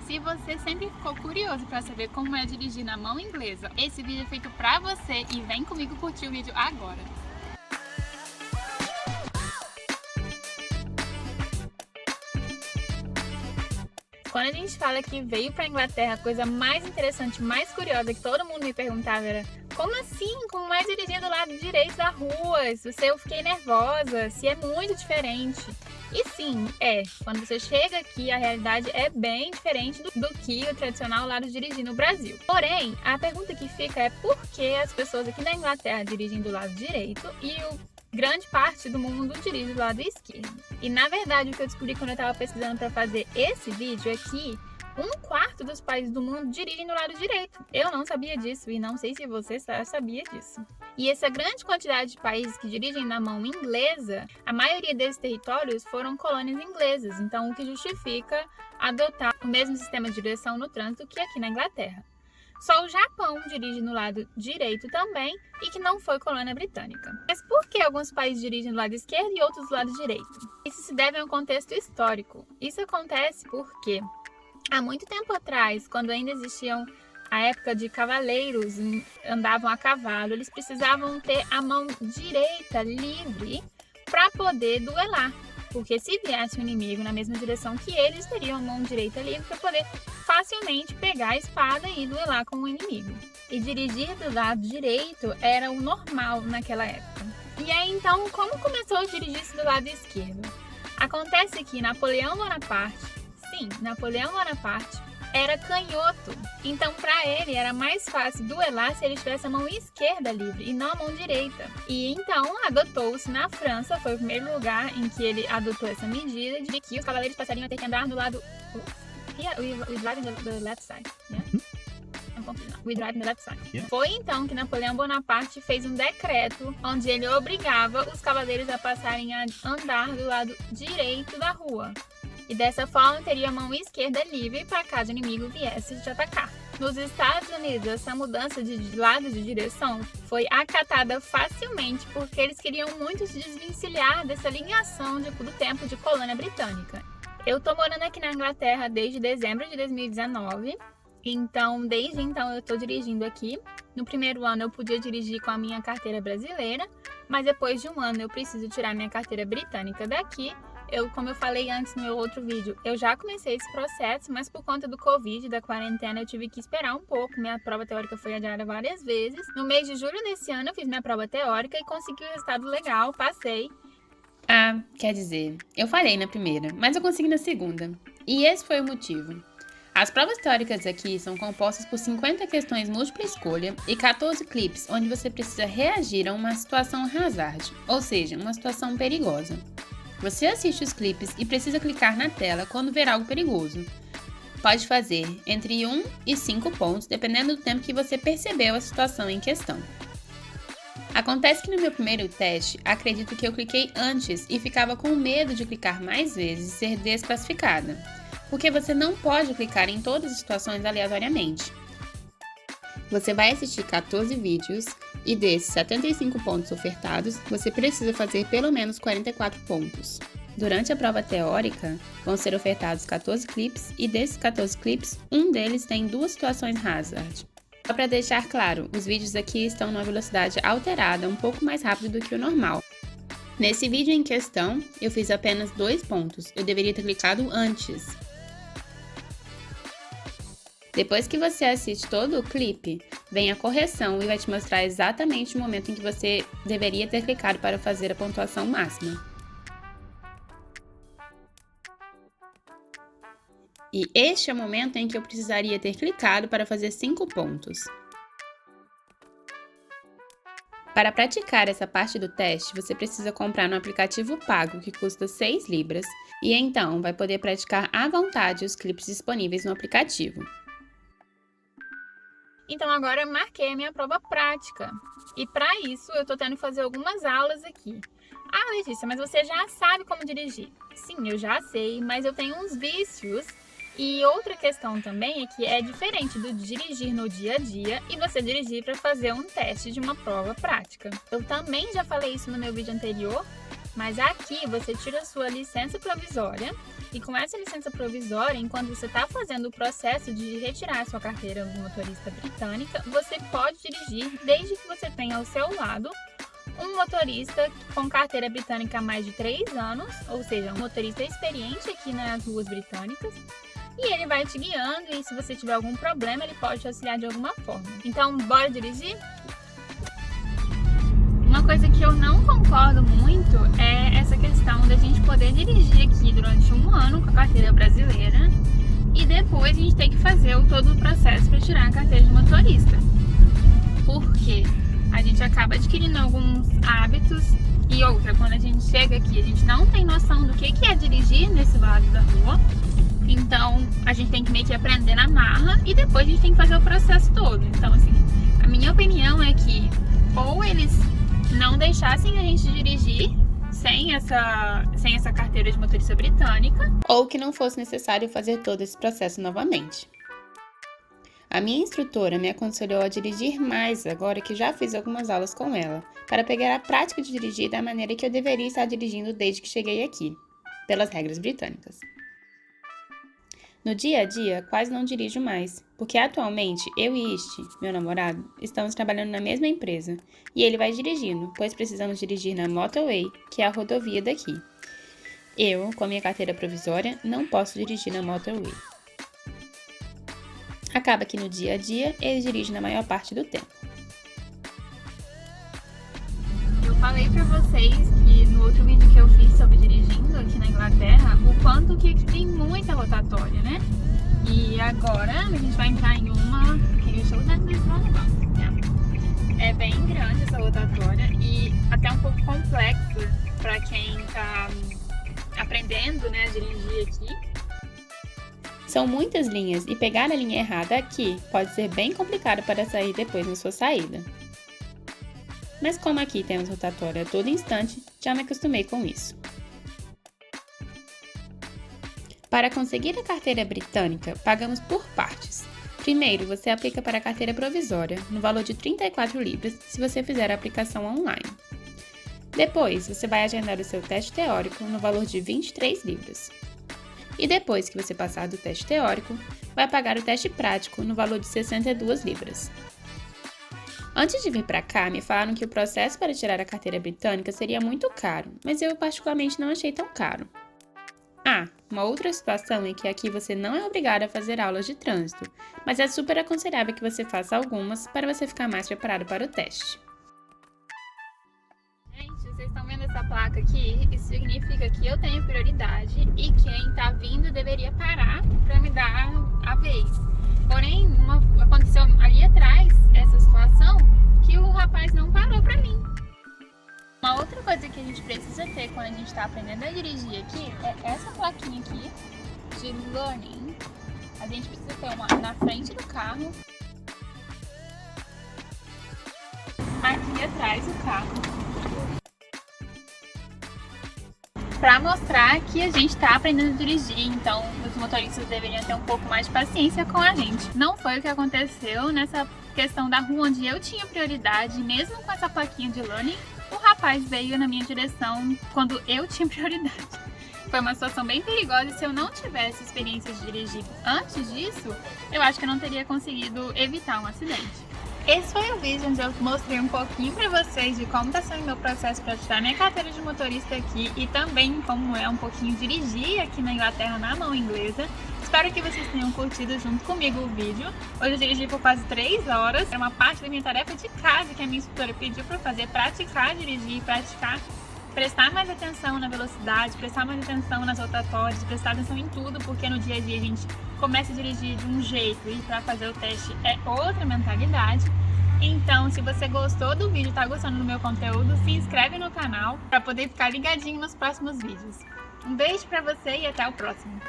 Se você sempre ficou curioso para saber como é dirigir na mão inglesa, esse vídeo é feito para você e vem comigo curtir o vídeo agora. Quando a gente fala que veio para a Inglaterra, a coisa mais interessante, mais curiosa que todo mundo me perguntava era: como assim? Como é dirigir do lado direito da rua? Se eu fiquei nervosa, se é muito diferente. E sim, quando você chega aqui, a realidade é bem diferente do que o tradicional lado de dirigir no Brasil. Porém, a pergunta que fica é por que as pessoas aqui na Inglaterra dirigem do lado direito e grande parte do mundo dirige do lado esquerdo. E na verdade, o que eu descobri quando eu estava pesquisando para fazer esse vídeo é que 1/4 dos países do mundo dirigem do lado direito. Eu não sabia disso e não sei se você sabia disso. E essa grande quantidade de países que dirigem na mão inglesa, a maioria desses territórios foram colônias inglesas, então o que justifica adotar o mesmo sistema de direção no trânsito que aqui na Inglaterra. Só o Japão dirige no lado direito também e que não foi colônia britânica. Mas por que alguns países dirigem do lado esquerdo e outros do lado direito? Isso se deve a um contexto histórico. Isso acontece porque há muito tempo atrás, quando ainda existiam a época de cavaleiros, andavam a cavalo, eles precisavam ter a mão direita livre para poder duelar. Porque se viesse um inimigo na mesma direção que eles, teriam a mão direita livre para poder facilmente pegar a espada e duelar com o inimigo. E dirigir do lado direito era o normal naquela época. E aí então, como começou a dirigir-se do lado esquerdo? Acontece que Napoleão Bonaparte era canhoto. Então, para ele, era mais fácil duelar se ele tivesse a mão esquerda livre e não a mão direita. E então, adotou-se na França, foi o primeiro lugar em que ele adotou essa medida de que os cavaleiros passariam a ter que andar do lado... We drive on the left side. Yeah? We drive on the left side. Yeah. Foi então que Napoleão Bonaparte fez um decreto onde ele obrigava os cavaleiros a passarem a andar do lado direito da rua. E dessa forma teria a mão esquerda livre para caso o inimigo viesse te atacar. Nos Estados Unidos, essa mudança de lado de direção foi acatada facilmente porque eles queriam muito se desvencilhar dessa ligação do tempo de colônia britânica. Eu tô morando aqui na Inglaterra desde dezembro de 2019, então desde então eu tô dirigindo aqui. No primeiro ano eu podia dirigir com a minha carteira brasileira, mas depois de um ano eu preciso tirar minha carteira britânica daqui. Como eu falei antes no meu outro vídeo, eu já comecei esse processo, mas por conta do Covid, da quarentena, eu tive que esperar um pouco. Minha prova teórica foi adiada várias vezes. No mês de julho desse ano, eu fiz minha prova teórica e consegui um resultado legal, passei. Quer dizer, eu falhei na primeira, mas eu consegui na segunda. E esse foi o motivo. As provas teóricas aqui são compostas por 50 questões múltipla escolha e 14 clipes, onde você precisa reagir a uma situação hazard, ou seja, uma situação perigosa. Você assiste os clipes e precisa clicar na tela quando ver algo perigoso. Pode fazer entre 1 e 5 pontos, dependendo do tempo que você percebeu a situação em questão. Acontece que no meu primeiro teste, acredito que eu cliquei antes e ficava com medo de clicar mais vezes e ser desclassificada, porque você não pode clicar em todas as situações aleatoriamente. Você vai assistir 14 vídeos e desses 75 pontos ofertados, você precisa fazer pelo menos 44 pontos. Durante a prova teórica, vão ser ofertados 14 clipes e desses 14 clipes, um deles tem 2 situações hazard. Só para deixar claro, os vídeos aqui estão numa velocidade alterada, um pouco mais rápido do que o normal. Nesse vídeo em questão, eu fiz apenas 2 pontos, eu deveria ter clicado antes. Depois que você assiste todo o clipe, vem a correção e vai te mostrar exatamente o momento em que você deveria ter clicado para fazer a pontuação máxima. E este é o momento em que eu precisaria ter clicado para fazer 5 pontos. Para praticar essa parte do teste, você precisa comprar no aplicativo pago, que custa 6 libras, e então vai poder praticar à vontade os clipes disponíveis no aplicativo. Então agora eu marquei a minha prova prática. E para isso eu tô tendo que fazer algumas aulas aqui. Letícia, mas você já sabe como dirigir. Sim, eu já sei, mas eu tenho uns vícios. E outra questão também é que é diferente do dirigir no dia a dia e você dirigir para fazer um teste de uma prova prática. Eu também já falei isso no meu vídeo anterior, mas aqui você tira a sua licença provisória E com essa licença provisória, enquanto você está fazendo o processo de retirar a sua carteira de motorista britânica, você pode dirigir desde que você tenha ao seu lado um motorista com carteira britânica há mais de 3 anos, ou seja, um motorista experiente aqui nas ruas britânicas, e ele vai te guiando e se você tiver algum problema, ele pode te auxiliar de alguma forma. Então, bora dirigir? Uma coisa que eu não concordo muito é essa questão da gente poder dirigir aqui durante 1 ano com a carteira brasileira e depois a gente tem que fazer todo o processo para tirar a carteira de motorista. Por quê? A gente acaba adquirindo alguns hábitos e outra, quando a gente chega aqui, a gente não tem noção do que é dirigir nesse lado da rua. Então, a gente tem que meio que aprender na marra e depois a gente tem que fazer o processo todo. Então, assim, a minha opinião é que ou eles não deixassem a gente dirigir sem essa carteira de motorista britânica, ou que não fosse necessário fazer todo esse processo novamente. A minha instrutora me aconselhou a dirigir mais agora que já fiz algumas aulas com ela, para pegar a prática de dirigir da maneira que eu deveria estar dirigindo desde que cheguei aqui, pelas regras britânicas. No dia a dia, quase não dirijo mais, porque atualmente eu e Isti, meu namorado, estamos trabalhando na mesma empresa, e ele vai dirigindo, pois precisamos dirigir na Motorway, que é a rodovia daqui. Eu, com a minha carteira provisória, não posso dirigir na Motorway. Acaba que no dia a dia, ele dirige na maior parte do tempo. Eu falei pra vocês que no outro vídeo que eu fiz sobre dirigindo aqui na Inglaterra, o quanto que aqui tem muita rotatória, né? E agora a gente vai entrar em uma que eu show that this one é bem grande essa rotatória e até um pouco complexa para quem tá aprendendo, né, a dirigir aqui. São muitas linhas e pegar a linha errada aqui pode ser bem complicado para sair depois na sua saída. Mas como aqui temos rotatória a todo instante, já me acostumei com isso. Para conseguir a carteira britânica, pagamos por partes. Primeiro, você aplica para a carteira provisória, no valor de 34 libras, se você fizer a aplicação online. Depois, você vai agendar o seu teste teórico, no valor de 23 libras. E depois que você passar do teste teórico, vai pagar o teste prático, no valor de 62 libras. Antes de vir para cá, me falaram que o processo para tirar a carteira britânica seria muito caro, mas eu particularmente não achei tão caro. Uma outra situação é que aqui você não é obrigado a fazer aulas de trânsito, mas é super aconselhável que você faça algumas para você ficar mais preparado para o teste. Gente, vocês estão vendo essa placa aqui? Isso significa que eu tenho prioridade e quem está vindo deveria parar para me dar a vez. Porém, aconteceu ali atrás essa situação que o rapaz não parou para mim. Uma outra coisa que a gente precisa ter quando a gente está aprendendo a dirigir aqui é essa plaquinha aqui de learning. A gente precisa ter uma na frente do carro, aqui atrás do carro, para mostrar que a gente está aprendendo a dirigir, então os motoristas deveriam ter um pouco mais de paciência com a gente. Não foi o que aconteceu nessa questão da rua onde eu tinha prioridade, mesmo com essa plaquinha de learning, o rapaz veio na minha direção quando eu tinha prioridade. Foi uma situação bem perigosa e se eu não tivesse experiência de dirigir antes disso, eu acho que eu não teria conseguido evitar um acidente. Esse foi o vídeo onde eu mostrei um pouquinho para vocês de como está sendo o meu processo para tirar minha carteira de motorista aqui e também como é um pouquinho dirigir aqui na Inglaterra na mão inglesa. Espero que vocês tenham curtido junto comigo o vídeo. Hoje eu dirigi por quase 3 horas. Era uma parte da minha tarefa de casa que a minha instrutora pediu para fazer, praticar dirigir, prestar mais atenção na velocidade, prestar mais atenção nas rotatórias, prestar atenção em tudo, porque no dia a dia a gente começa a dirigir de um jeito e para fazer o teste é outra mentalidade. Então, se você gostou do vídeo, tá gostando do meu conteúdo, se inscreve no canal para poder ficar ligadinho nos próximos vídeos. Um beijo para você e até o próximo!